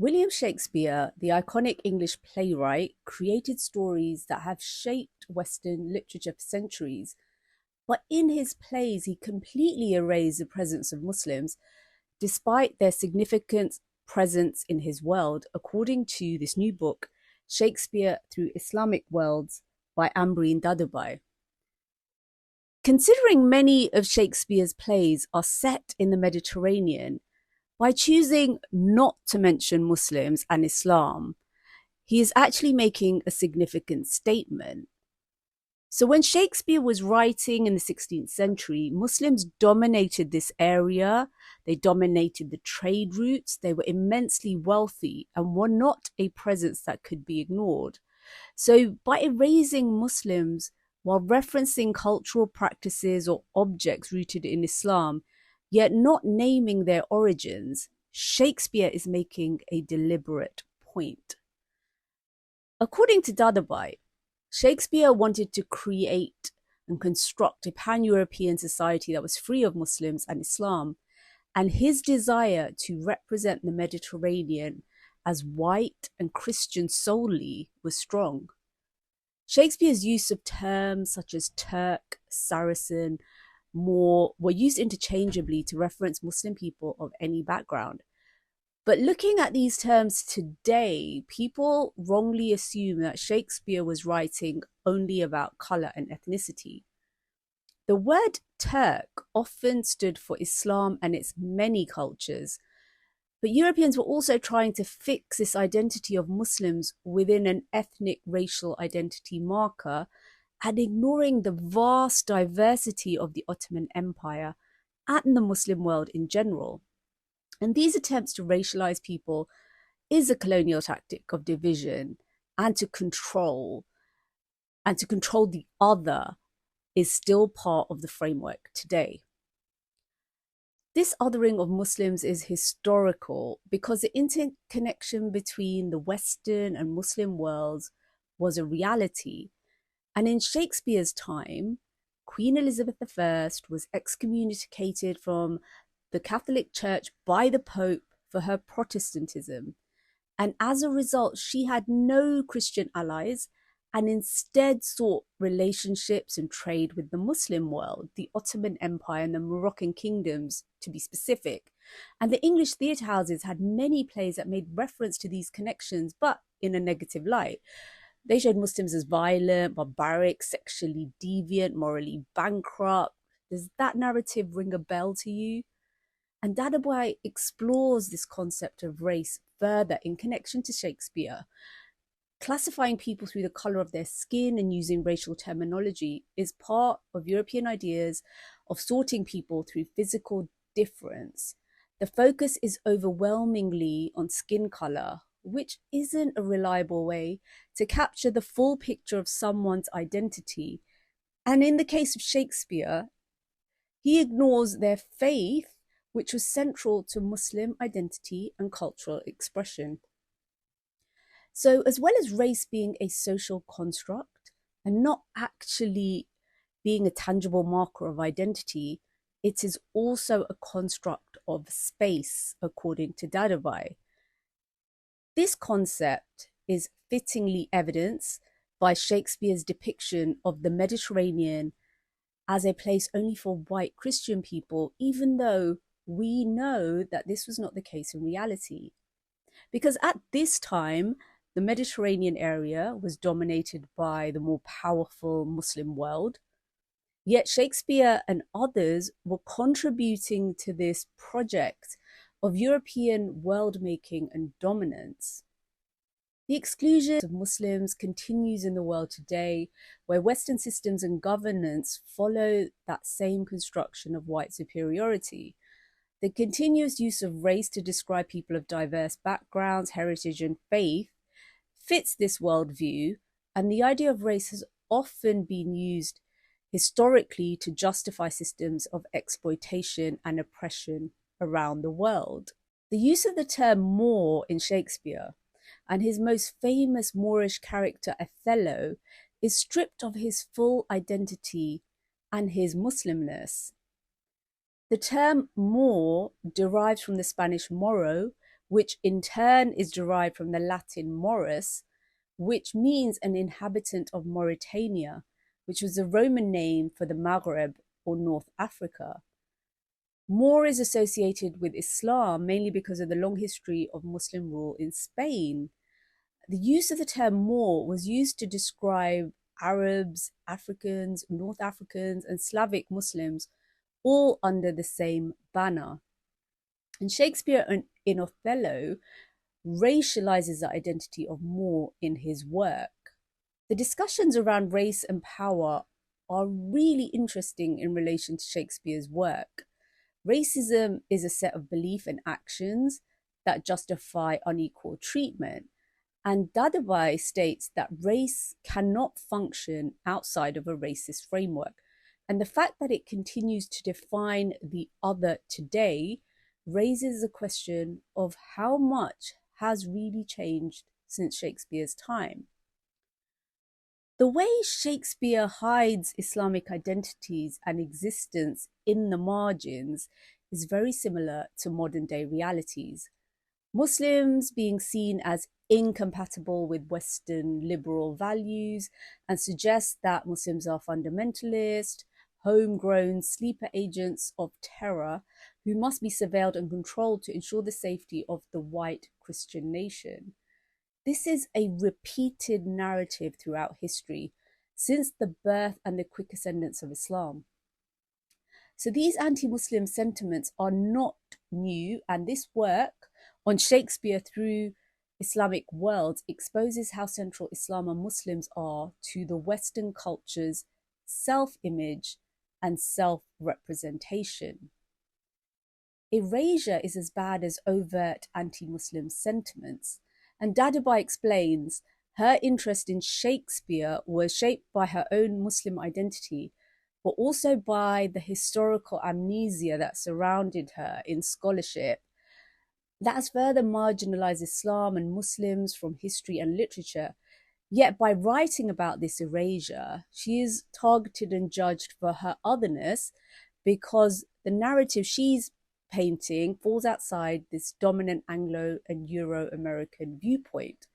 William Shakespeare, the iconic English playwright, created stories that have shaped Western literature for centuries. But in his plays, he completely erased the presence of Muslims, despite their significant presence in his world, according to this new book, Shakespeare Through Islamic Worlds by Ambereen Dadabhoy. Considering many of Shakespeare's plays are set in the Mediterranean, by choosing not to mention Muslims and Islam, he is actually making a significant statement. So when Shakespeare was writing in the 16th century, Muslims dominated this area. They dominated the trade routes. They were immensely wealthy and were not a presence that could be ignored. So by erasing Muslims while referencing cultural practices or objects rooted in Islam, yet not naming their origins, Shakespeare is making a deliberate point. According to Dadabhoy, Shakespeare wanted to create and construct a pan-European society that was free of Muslims and Islam, and his desire to represent the Mediterranean as white and Christian solely was strong. Shakespeare's use of terms such as Turk, Saracen, Moor were used interchangeably to reference Muslim people of any background. But looking at these terms today, people wrongly assume that Shakespeare was writing only about colour and ethnicity. The word Turk often stood for Islam and its many cultures, but Europeans were also trying to fix this identity of Muslims within an ethnic racial identity marker and ignoring the vast diversity of the Ottoman Empire and the Muslim world in general. And these attempts to racialize people is a colonial tactic of division and to control the other is still part of the framework today. This othering of Muslims is historical because the interconnection between the Western and Muslim worlds was a reality. And in Shakespeare's time, Queen Elizabeth I was excommunicated from the Catholic Church by the Pope for her Protestantism. And as a result, she had no Christian allies and instead sought relationships and trade with the Muslim world, the Ottoman Empire and the Moroccan kingdoms, to be specific. And the English theatre houses had many plays that made reference to these connections, but in a negative light. They showed Muslims as violent, barbaric, sexually deviant, morally bankrupt. Does that narrative ring a bell to you? And Dadabhoy explores this concept of race further in connection to Shakespeare. Classifying people through the colour of their skin and using racial terminology is part of European ideas of sorting people through physical difference. The focus is overwhelmingly on skin colour, which isn't a reliable way to capture the full picture of someone's identity. And in the case of Shakespeare, he ignores their faith, which was central to Muslim identity and cultural expression. So, as well as race being a social construct and not actually being a tangible marker of identity, it is also a construct of space, according to Dadabhoy. This concept is fittingly evidenced by Shakespeare's depiction of the Mediterranean as a place only for white Christian people, even though we know that this was not the case in reality. Because at this time, the Mediterranean area was dominated by the more powerful Muslim world, yet Shakespeare and others were contributing to this project of European world-making and dominance. The exclusion of Muslims continues in the world today, where Western systems and governance follow that same construction of white superiority. The continuous use of race to describe people of diverse backgrounds, heritage, and faith fits this worldview, and the idea of race has often been used historically to justify systems of exploitation and oppression around the world. The use of the term Moor in Shakespeare and his most famous Moorish character Othello is stripped of his full identity and his Muslimness. The term Moor derives from the Spanish moro, which in turn is derived from the Latin Maurus, which means an inhabitant of Mauritania, which was a Roman name for the Maghreb or North Africa. Moor is associated with Islam mainly because of the long history of Muslim rule in Spain. The use of the term Moor was used to describe Arabs, Africans, North Africans, and Slavic Muslims, all under the same banner. And Shakespeare in Othello racializes the identity of Moor in his work. The discussions around race and power are really interesting in relation to Shakespeare's work. Racism is a set of beliefs and actions that justify unequal treatment. And Dadabhoy states that race cannot function outside of a racist framework. And the fact that it continues to define the other today raises the question of how much has really changed since Shakespeare's time. The way Shakespeare hides Islamic identities and existence in the margins is very similar to modern-day realities. Muslims being seen as incompatible with Western liberal values and suggest that Muslims are fundamentalist, homegrown sleeper agents of terror who must be surveilled and controlled to ensure the safety of the white Christian nation. This is a repeated narrative throughout history since the birth and the quick ascendance of Islam. So these anti-Muslim sentiments are not new, and this work on Shakespeare Through Islamic Worlds exposes how central Islam and Muslims are to the Western culture's self-image and self-representation. Erasure is as bad as overt anti-Muslim sentiments. And Dadabhoy explains her interest in Shakespeare was shaped by her own Muslim identity, but also by the historical amnesia that surrounded her in scholarship that has further marginalized Islam and Muslims from history and literature. Yet by writing about this erasure, she is targeted and judged for her otherness because the narrative she's painting falls outside this dominant Anglo and Euro-American viewpoint.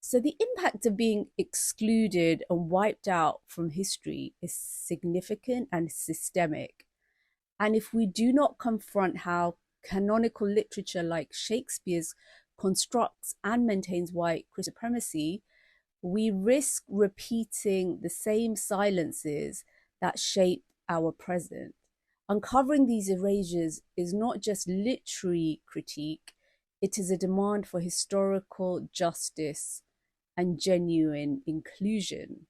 So the impact of being excluded and wiped out from history is significant and systemic. And if we do not confront how canonical literature like Shakespeare's constructs and maintains white supremacy, we risk repeating the same silences that shape our present. Uncovering these erasures is not just literary critique, it is a demand for historical justice and genuine inclusion.